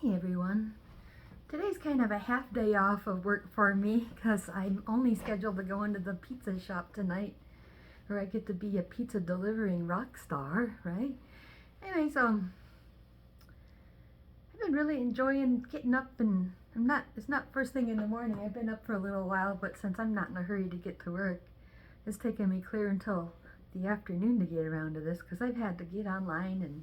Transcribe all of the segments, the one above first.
Hey everyone. Today's kind of a half day off of work for me because I'm only scheduled to go into the pizza shop tonight where I get to be a pizza delivering rock star, right? Anyway, so I've been really enjoying getting up, and it's not first thing in the morning. I've been up for a little while, but since I'm not in a hurry to get to work, it's taken me clear until the afternoon to get around to this because I've had to get online and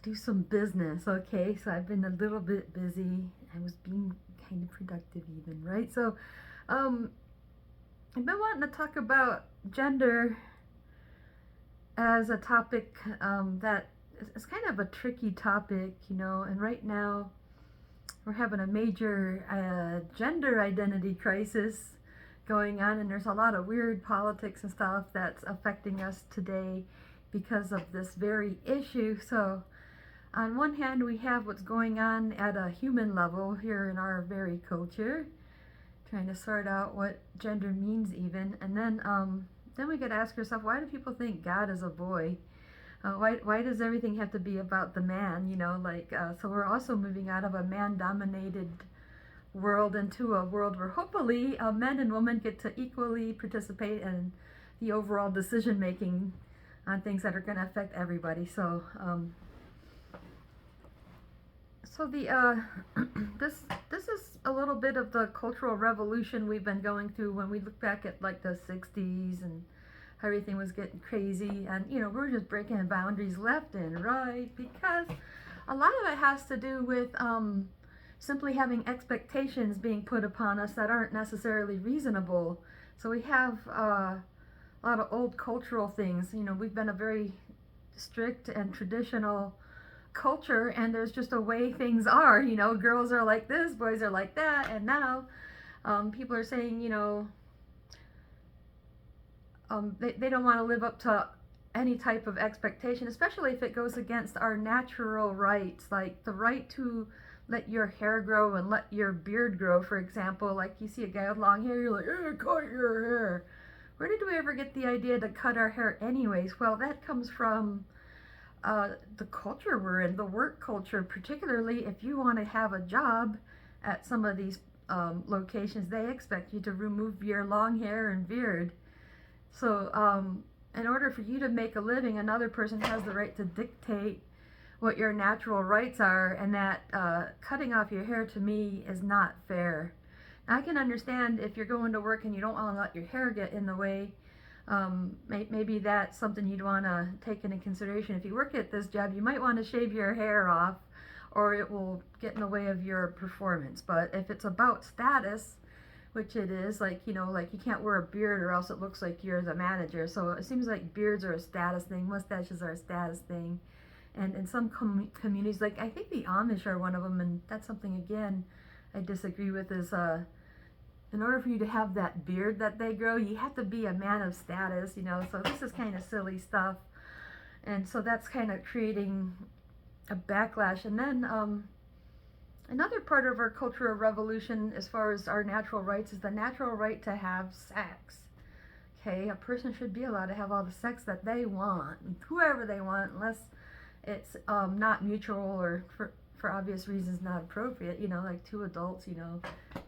do some business. Okay, so I've been a little bit busy. I was being kind of productive even, right? So I've been wanting to talk about gender as a topic that is kind of a tricky topic, and right now we're having a major gender identity crisis going on, and there's a lot of weird politics and stuff that's affecting us today because of this very issue. So on one hand, we have what's going on at a human level here in our very culture, trying to sort out what gender means even, and then we could ask ourselves, why do people think God is a boy? Why does everything have to be about the man? So we're also moving out of a man-dominated world into a world where hopefully men and women get to equally participate in the overall decision making on things that are going to affect everybody. So this is a little bit of the cultural revolution we've been going through when we look back at like the 60s and how everything was getting crazy, and we're just breaking boundaries left and right because a lot of it has to do with simply having expectations being put upon us that aren't necessarily reasonable. So we have a lot of old cultural things. We've been a very strict and traditional culture, and there's just a way things are. Girls are like this, boys are like that, and now people are saying they don't want to live up to any type of expectation, especially if it goes against our natural rights, like the right to let your hair grow and let your beard grow, for example. Like you see a guy with long hair, you're like, hey, cut your hair. Where did we ever get the idea to cut our hair anyways? Well, that comes from the culture we're in, the work culture. Particularly if you want to have a job at some of these locations, they expect you to remove your long hair and beard. So in order for you to make a living, another person has the right to dictate what your natural rights are, and that cutting off your hair to me is not fair. Now, I can understand if you're going to work and you don't want to let your hair get in the way. Maybe that's something you'd want to take into consideration. If you work at this job, you might want to shave your hair off, or it will get in the way of your performance. But if it's about status, which it is, like you can't wear a beard or else it looks like you're the manager. So it seems like beards are a status thing, mustaches are a status thing. And in some communities, like I think the Amish are one of them, and that's something again I disagree with, is in order for you to have that beard that they grow, you have to be a man of status, so this is kind of silly stuff. And so that's kind of creating a backlash. And then another part of our cultural revolution as far as our natural rights is the natural right to have sex. Okay, a person should be allowed to have all the sex that they want, whoever they want, unless it's not mutual or for obvious reasons not appropriate, like two adults,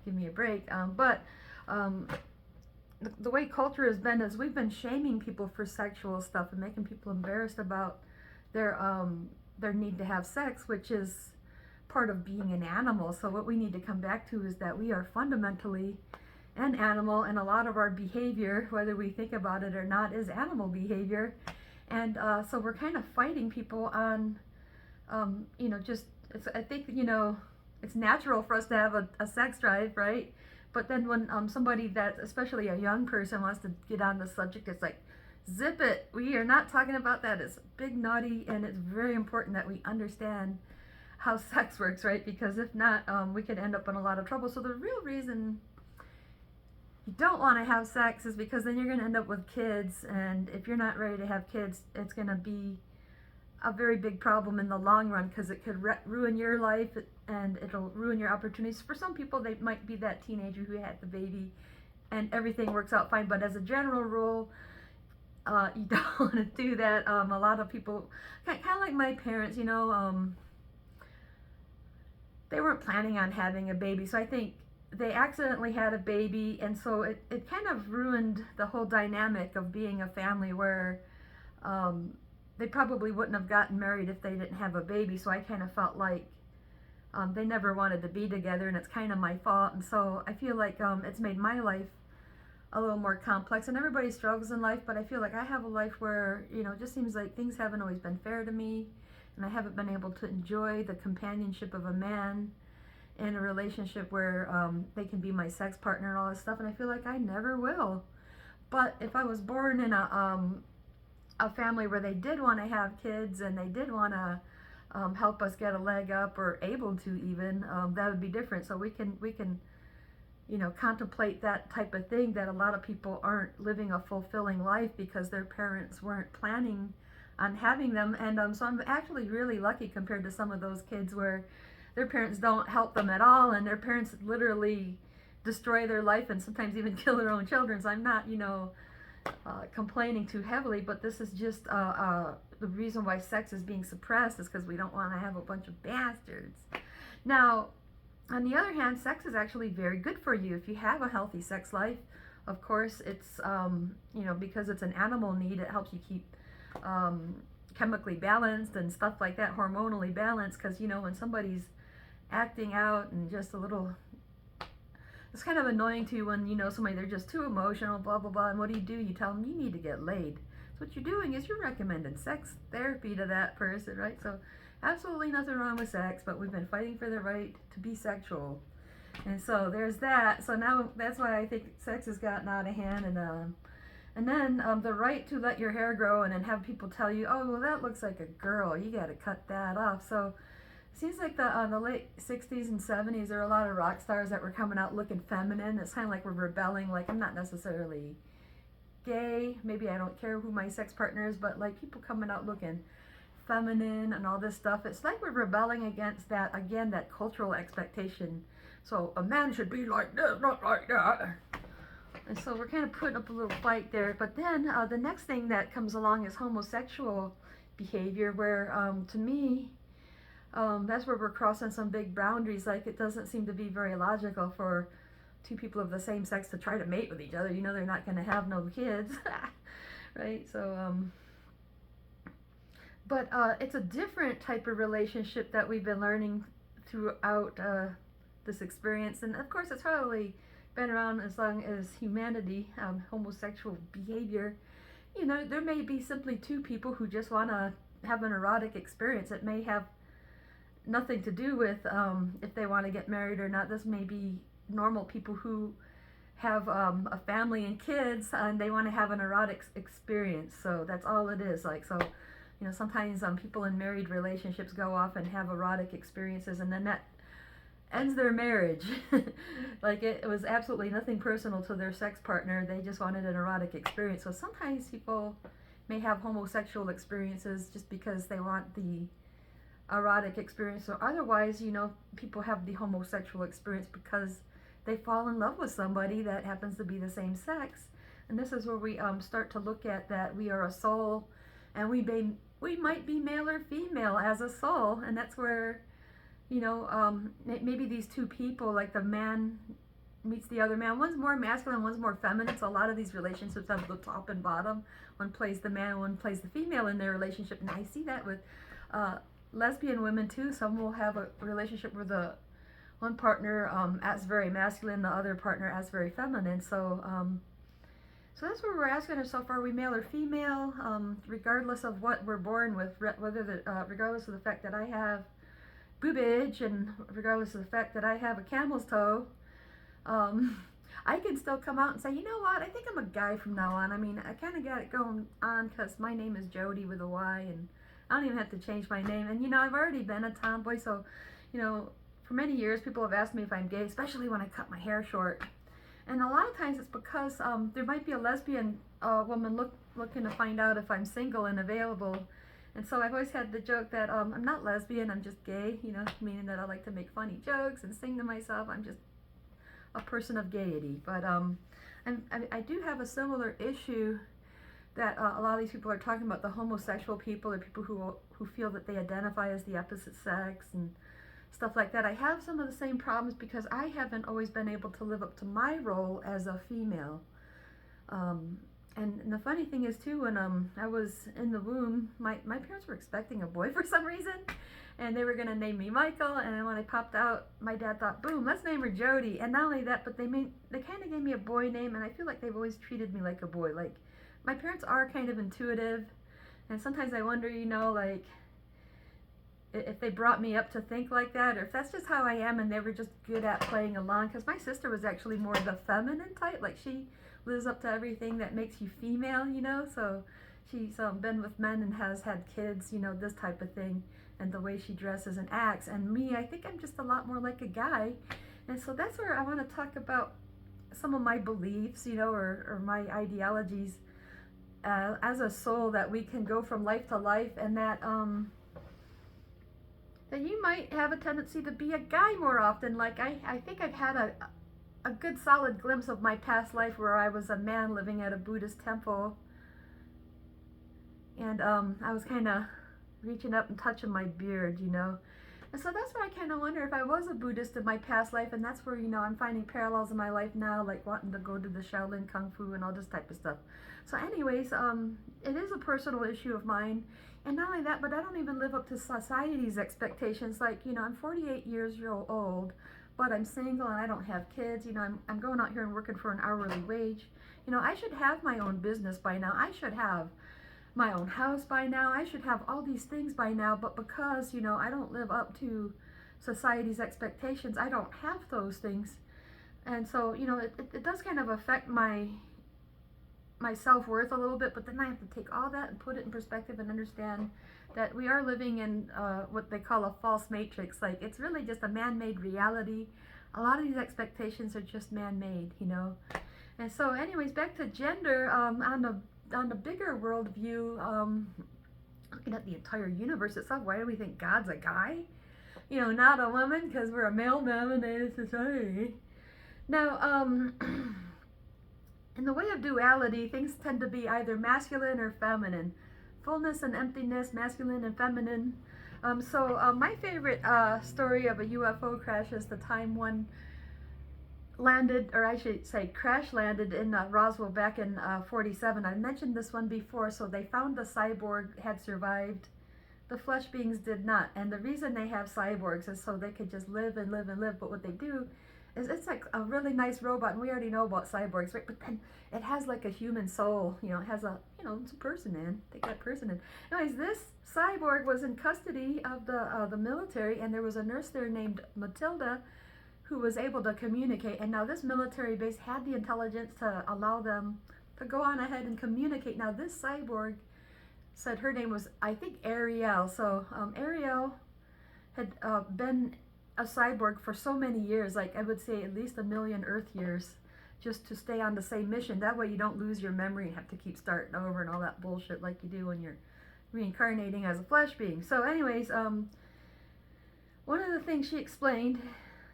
give me a break. But the way culture has been is we've been shaming people for sexual stuff and making people embarrassed about their need to have sex, which is part of being an animal. So what we need to come back to is that we are fundamentally an animal, and a lot of our behavior, whether we think about it or not, is animal behavior. And so we're kind of fighting people on, I think, it's natural for us to have a sex drive, right? But then when somebody that, especially a young person, wants to get on the subject, it's like, zip it. We are not talking about that. It's big naughty, and it's very important that we understand how sex works, right? Because if not, we could end up in a lot of trouble. So the real reason you don't want to have sex is because then you're going to end up with kids, and if you're not ready to have kids, it's going to be a very big problem in the long run, because it could ruin your life, and it'll ruin your opportunities. For some people, they might be that teenager who had the baby and everything works out fine, but as a general rule, you don't want to do that. A lot of people, kind of like my parents, planning on having a baby. So I think they accidentally had a baby, and so it kind of ruined the whole dynamic of being a family where they probably wouldn't have gotten married if they didn't have a baby. So I kind of felt like they never wanted to be together, and it's kind of my fault. And so I feel like it's made my life a little more complex, and everybody struggles in life, but I feel like I have a life where, you know, it just seems like things haven't always been fair to me, and I haven't been able to enjoy the companionship of a man in a relationship where they can be my sex partner and all this stuff, and I feel like I never will. But if I was born in a family where they did want to have kids and they did want to help us get a leg up, or able to even, that would be different. So we can you know, contemplate that type of thing, that a lot of people aren't living a fulfilling life because their parents weren't planning on having them. And so I'm actually really lucky compared to some of those kids where their parents don't help them at all, and their parents literally destroy their life and sometimes even kill their own children. So I'm not, you know, complaining too heavily, but this is just the reason why sex is being suppressed is because we don't want to have a bunch of bastards. Now, on the other hand, sex is actually very good for you if you have a healthy sex life. Of course, it's, you know, because it's an animal need, it helps you keep chemically balanced and stuff like that, hormonally balanced, because, you know, when somebody's acting out and just a little, it's kind of annoying to you when, you know, somebody, they're just too emotional, blah, blah, blah, and what do? You tell them you need to get laid. So what you're doing is you're recommending sex therapy to that person, right? So absolutely nothing wrong with sex, but we've been fighting for the right to be sexual. And so there's that. So now that's why I think sex has gotten out of hand. And then the right to let your hair grow and then have people tell you, oh, well, that looks like a girl, you got to cut that off. So it seems like the late 60s and 70s, there were a lot of rock stars that were coming out looking feminine. It's kind of like we're rebelling. Like, I'm not necessarily gay. Maybe I don't care who my sex partner is, but like people coming out looking feminine and all this stuff. It's like we're rebelling against that, again, that cultural expectation. So a man should be like this, not like that. And so we're kind of putting up a little fight there. But then the next thing that comes along is homosexual behavior, where to me, that's where we're crossing some big boundaries. Like, it doesn't seem to be very logical for two people of the same sex to try to mate with each other. You know, they're not going to have no kids, right? So, but it's a different type of relationship that we've been learning throughout this experience. And of course, it's probably been around as long as humanity, homosexual behavior. You know, there may be simply two people who just want to have an erotic experience. It may have nothing to do with if they want to get married or not. This may be normal people who have a family and kids, and they want to have an erotic experience. So that's all it is. Like, so, you know, sometimes people in married relationships go off and have erotic experiences, and then that ends their marriage. Like, it was absolutely nothing personal to their sex partner. They just wanted an erotic experience. So sometimes people may have homosexual experiences just because they want the erotic experience, or otherwise, you know, people have the homosexual experience because they fall in love with somebody that happens to be the same sex. And this is where we start to look at that we are a soul, and we might be male or female as a soul. And that's where, you know, maybe these two people, like the man meets the other man, one's more masculine, one's more feminine. So a lot of these relationships have the top and bottom. One plays the man, one plays the female in their relationship. And I see that with lesbian women too. Some will have a relationship where the one partner acts very masculine, the other partner acts very feminine. So so that's where we're asking ourselves, are we male or female, regardless of what we're born with, regardless of the fact that I have boobage, and regardless of the fact that I have a camel's toe. I can still come out and say, you know what, I think I'm a guy from now on. I mean, I kind of got it going on because my name is Jody with a Y, and I don't even have to change my name. And, you know, I've already been a tomboy, so, you know, for many years people have asked me if I'm gay, especially when I cut my hair short. And a lot of times it's because there might be a lesbian woman looking to find out if I'm single and available. And so I've always had the joke that I'm not lesbian, I'm just gay, you know, meaning that I like to make funny jokes and sing to myself. I'm just a person of gaiety. But I do have a similar issue that a lot of these people are talking about, the homosexual people, or people who feel that they identify as the opposite sex and stuff like that. I have some of the same problems because I haven't always been able to live up to my role as a female. And the funny thing is too, when I was in the womb, my parents were expecting a boy for some reason, and they were gonna name me Michael. And then when I popped out, my dad thought, boom, let's name her Jody. And not only that, but they kind of gave me a boy name, and I feel like they've always treated me like a boy. Like, my parents are kind of intuitive, and sometimes I wonder, like, if they brought me up to think like that, or if that's just how I am and they were just good at playing along. Because my sister was actually more the feminine type. Like, she lives up to everything that makes you female, so she's been with men and has had kids, this type of thing, and the way she dresses and acts. And me, I think I'm just a lot more like a guy. And so that's where I want to talk about some of my beliefs, or my ideologies as a soul, that we can go from life to life, and that that you might have a tendency to be a guy more often. Like, I think I've had a good solid glimpse of my past life where I was a man living at a Buddhist temple, and I was kind of reaching up and touching my beard, and so that's where I kind of wonder if I was a Buddhist in my past life, and that's where, I'm finding parallels in my life now, like wanting to go to the Shaolin Kung Fu and all this type of stuff. So anyways, it is a personal issue of mine. And not only that, but I don't even live up to society's expectations. Like, I'm 48 years old, but I'm single and I don't have kids. I'm going out here and working for an hourly wage. I should have my own business by now. I should have my own house by now. I should have all these things by now. But because, I don't live up to society's expectations, I don't have those things. And so, it does kind of affect my self-worth a little bit, but then I have to take all that and put it in perspective and understand that we are living in what they call a false matrix. Like, it's really just a man-made reality. A lot of these expectations are just man-made, And so anyways, back to gender, on the bigger world view, looking at the entire universe itself, why do we think God's a guy? Not a woman, because we're a male-dominated society. Now, in the way of duality, things tend to be either masculine or feminine. Fullness and emptiness, masculine and feminine. So my favorite story of a UFO crash is the time one landed, or I should say crash landed in Roswell back in 47. I mentioned this one before. So they found the cyborg had survived. The flesh beings did not. And the reason they have cyborgs is so they could just live and live and live. But what they do is it's like a really nice robot, and we already know about cyborgs, right? But then it has like a human soul, it has a, it's a person in. Take that person in. Anyways, this cyborg was in custody of the military, and there was a nurse there named Matilda who was able to communicate. And now this military base had the intelligence to allow them to go on ahead and communicate. Now this cyborg said her name was, I think, Ariel. So Ariel had been a cyborg for so many years, like I would say at least 1 million Earth years, just to stay on the same mission. That way you don't lose your memory and have to keep starting over and all that bullshit like you do when you're reincarnating as a flesh being. So anyways, one of the things she explained,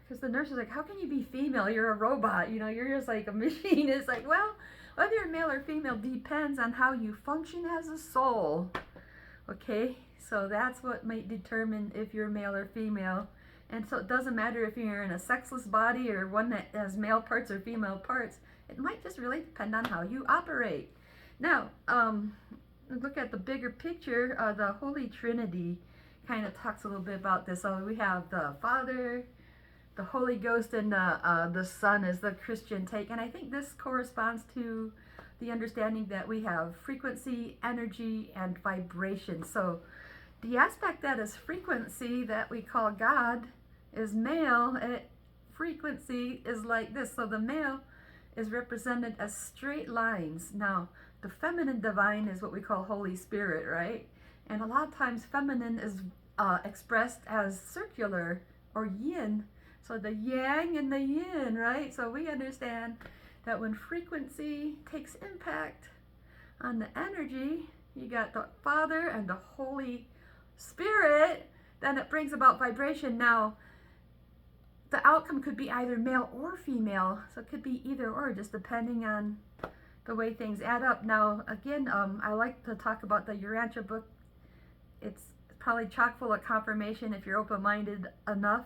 because the nurse was like, how can you be female? You're a robot, you're just like a machine. It's like, well, whether you're male or female depends on how you function as a soul. Okay, so that's what might determine if you're male or female. And so it doesn't matter if you're in a sexless body or one that has male parts or female parts. It might just really depend on how you operate. Now, look at the bigger picture. The Holy Trinity kind of talks a little bit about this. So we have the Father, the Holy Ghost, and the Son is the Christian take. And I think this corresponds to the understanding that we have frequency, energy, and vibration. So the aspect that is frequency that we call God is male, and frequency is like this. So the male is represented as straight lines. Now, the feminine divine is what we call Holy Spirit, right? And a lot of times feminine is expressed as circular or yin. So the yang and the yin, right? So we understand that when frequency takes impact on the energy, you got the Father and the Holy Spirit, then it brings about vibration. Now, the outcome could be either male or female, so it could be either or, just depending on the way things add up. Now, again, I like to talk about the Urantia book. It's probably chock full of confirmation if you're open-minded enough.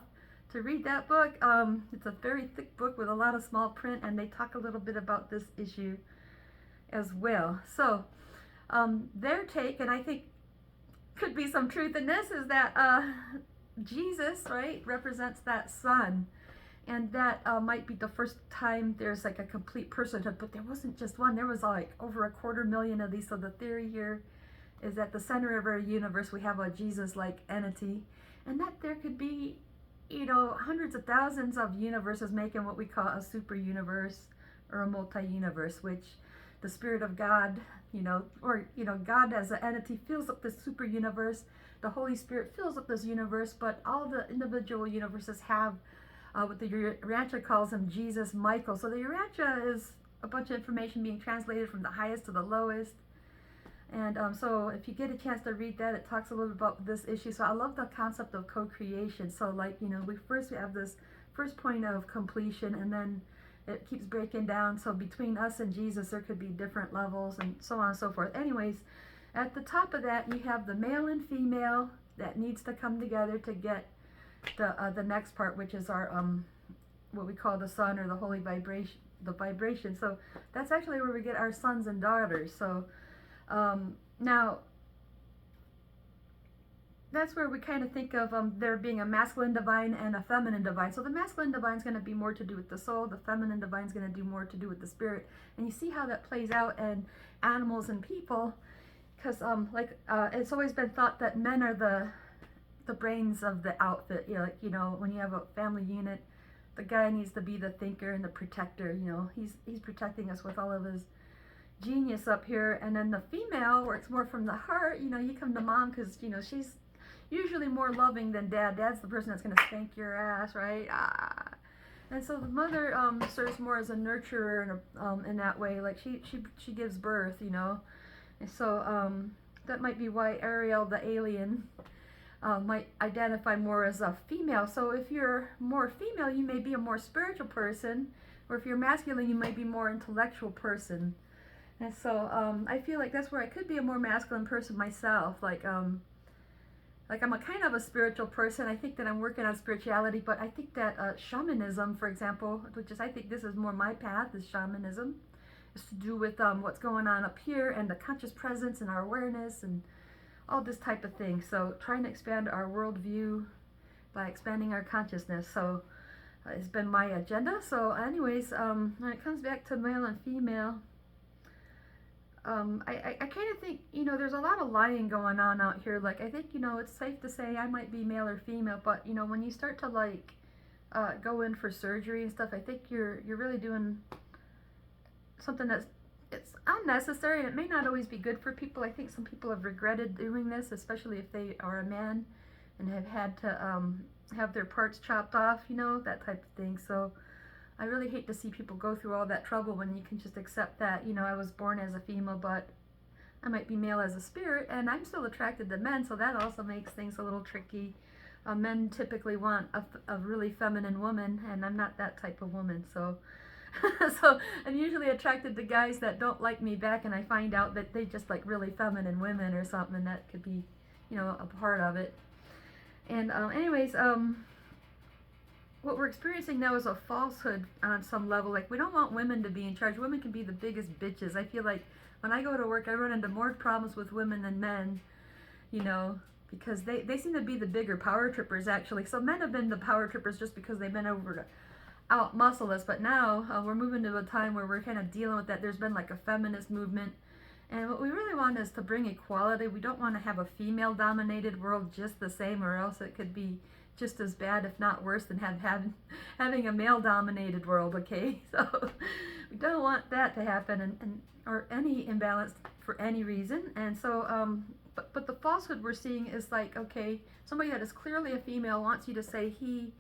to read that book. It's a very thick book with a lot of small print, and they talk a little bit about this issue as well. So their take, and I think could be some truth in this, is that Jesus, right, represents that son. And that might be the first time there's like a complete personhood, but there wasn't just one. There was like over 250,000 of these. So the theory here is at the center of our universe, we have a Jesus-like entity, and that there could be, hundreds of thousands of universes making what we call a super universe or a multi-universe, which the Spirit of God, God as an entity fills up this super universe. The Holy Spirit fills up this universe, but all the individual universes have what the Urantia calls him Jesus Michael. So the Urantia is a bunch of information being translated from the highest to the lowest. And so if you get a chance to read that, it talks a little bit about this issue. So I love the concept of co-creation. So like, we have this first point of completion, and then it keeps breaking down. So between us and Jesus, there could be different levels and so on and so forth. Anyways, at the top of that, you have the male and female that needs to come together to get the next part, which is our what we call the sun, or the holy vibration, the vibration. So that's actually where we get our sons and daughters. So now that's where we kind of think of there being a masculine divine and a feminine divine. So the masculine divine is going to be more to do with the soul, the feminine divine is going to do more to do with the spirit. And you see how that plays out in animals and people, because it's always been thought that men are the brains of the outfit. When you have a family unit, the guy needs to be the thinker and the protector. He's protecting us with all of his genius up here. And then the female works more from the heart. You come to mom because she's usually more loving than dad. Dad's the person that's going to spank your ass, right? And so the mother serves more as a nurturer in that way. Like she gives birth, And so that might be why Ariel, the alien, might identify more as a female. So if you're more female, you may be a more spiritual person, or if you're masculine, you might be more intellectual person. And so I feel like that's where I could be a more masculine person myself. Like I'm a kind of a spiritual person. I think that I'm working on spirituality, but I think that shamanism, for example, I think this is more my path, is shamanism. It's to do with what's going on up here and the conscious presence and our awareness and all this type of thing. So trying to expand our worldview by expanding our consciousness. So it's been my agenda. So anyways, when it comes back to male and female, I kind of think, there's a lot of lying going on out here. Like, I think, it's safe to say I might be male or female, but, when you start to, go in for surgery and stuff, I think you're really doing something it's unnecessary, and it may not always be good for people. I think some people have regretted doing this, especially if they are a man and have had to have their parts chopped off, that type of thing. So I really hate to see people go through all that trouble when you can just accept that, I was born as a female, but I might be male as a spirit, and I'm still attracted to men, so that also makes things a little tricky. Men typically want a really feminine woman, and I'm not that type of woman, so so I'm usually attracted to guys that don't like me back, and I find out that they just like really feminine women or something, and that could be, a part of it. And anyways, what we're experiencing now is a falsehood on some level. Like, we don't want women to be in charge. Women can be the biggest bitches. I feel like when I go to work, I run into more problems with women than men, because they seem to be the bigger power trippers, actually. So men have been the power trippers just because they've been over to out muscle us, but now we're moving to a time where we're kind of dealing with that. There's been like a feminist movement, and what we really want is to bring equality. We don't want to have a female dominated world just the same, or else it could be just as bad, if not worse, than having a male dominated world. Okay, so we don't want that to happen, and or any imbalance for any reason. And so but the falsehood we're seeing is like, okay, somebody that is clearly a female wants you to say he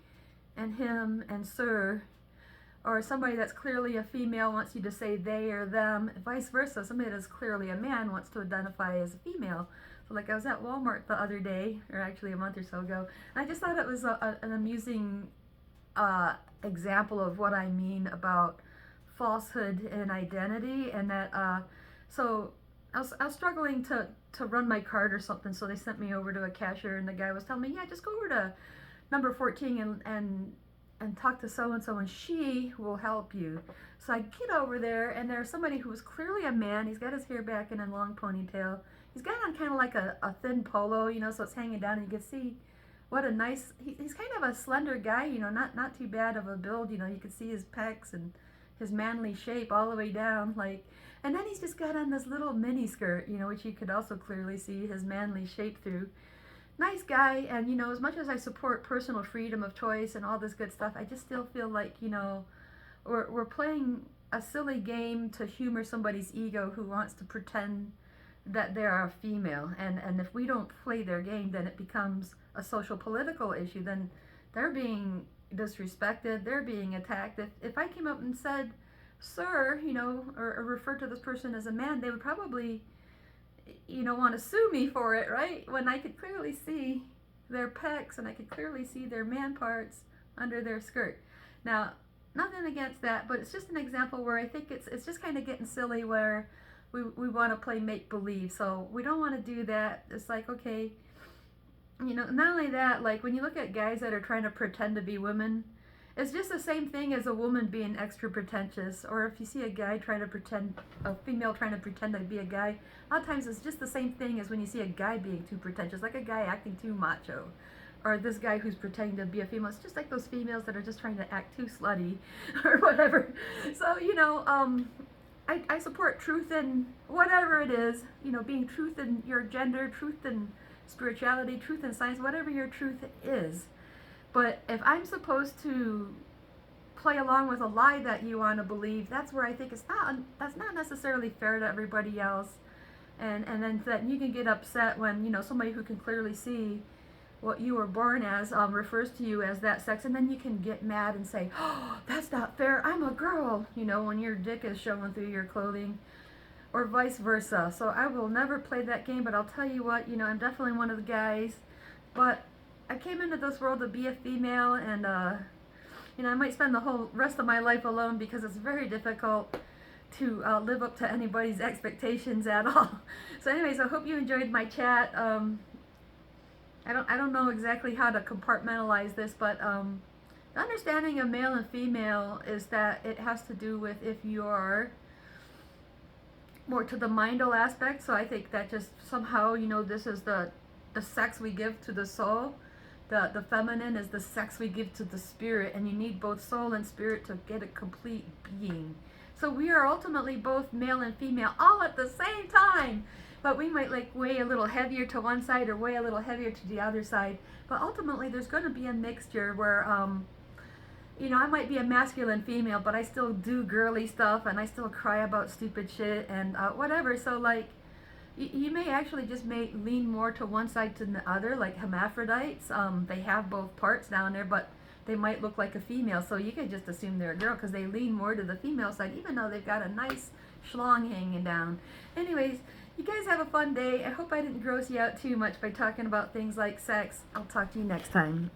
and him and sir, or somebody that's clearly a female wants you to say they or them, vice versa. Somebody that's clearly a man wants to identify as a female. So like, I was at Walmart the other day, or actually a month or so ago, and I just thought it was an amusing example of what I mean about falsehood and identity. And that so I was struggling to run my card or something, so they sent me over to a cashier, and the guy was telling me, yeah, just go over to number 14 and talk to so and so, and she will help you. So I get over there, and there's somebody who was clearly a man. He's got his hair back in a long ponytail. He's got on kind of like a thin polo, you know, so it's hanging down, and you can see what a nice, he's kind of a slender guy, you know, not too bad of a build, you know, you can see his pecs and his manly shape all the way down, like, and then he's just got on this little mini skirt, you know, which you could also clearly see his manly shape through. Nice guy, and you know, as much as I support personal freedom of choice and all this good stuff, I just still feel like, you know, we're playing a silly game to humor somebody's ego who wants to pretend that they're a female, and if we don't play their game, then it becomes a social political issue. Then they're being disrespected, they're being attacked. If I came up and said, sir, you know, or referred to this person as a man, they would probably, you know, want to sue me for it, right? When I could clearly see their pecs and I could clearly see their man parts under their skirt. Now, nothing against that, but it's just an example where I think it's just kind of getting silly where we want to play make-believe. So we don't want to do that. It's like, okay, you know, not only that, like when you look at guys that are trying to pretend to be women, it's just the same thing as a woman being extra pretentious. Or if you see a guy trying to pretend, a female trying to pretend to be a guy, a lot of times it's just the same thing as when you see a guy being too pretentious, like a guy acting too macho. Or this guy who's pretending to be a female. It's just like those females that are just trying to act too slutty or whatever. So, you know, I support truth in whatever it is, you know, being truth in your gender, truth in spirituality, truth in science, whatever your truth is. But if I'm supposed to play along with a lie that you want to believe, that's where I think that's not necessarily fair to everybody else. And then that you can get upset when, you know, somebody who can clearly see what you were born as refers to you as that sex, and then you can get mad and say, oh, that's not fair, I'm a girl, you know, when your dick is showing through your clothing, or vice versa. So I will never play that game, but I'll tell you what, you know, I'm definitely one of the guys, but I came into this world to be a female, and you know, I might spend the whole rest of my life alone because it's very difficult to live up to anybody's expectations at all. So anyways, I hope you enjoyed my chat. I don't know exactly how to compartmentalize this, but the understanding of male and female is that it has to do with if you're more to the mindal aspect. So I think that just somehow, you know, this is the sex we give to the soul. The feminine is the sex we give to the spirit, and you need both soul and spirit to get a complete being. So we are ultimately both male and female all at the same time. But we might like weigh a little heavier to one side or weigh a little heavier to the other side. But ultimately there's going to be a mixture where, you know, I might be a masculine female, but I still do girly stuff and I still cry about stupid shit and whatever. So like, you may actually just lean more to one side than the other, like hermaphrodites. They have both parts down there, but they might look like a female. So you could just assume they're a girl because they lean more to the female side, even though they've got a nice schlong hanging down. Anyways, you guys have a fun day. I hope I didn't gross you out too much by talking about things like sex. I'll talk to you next time.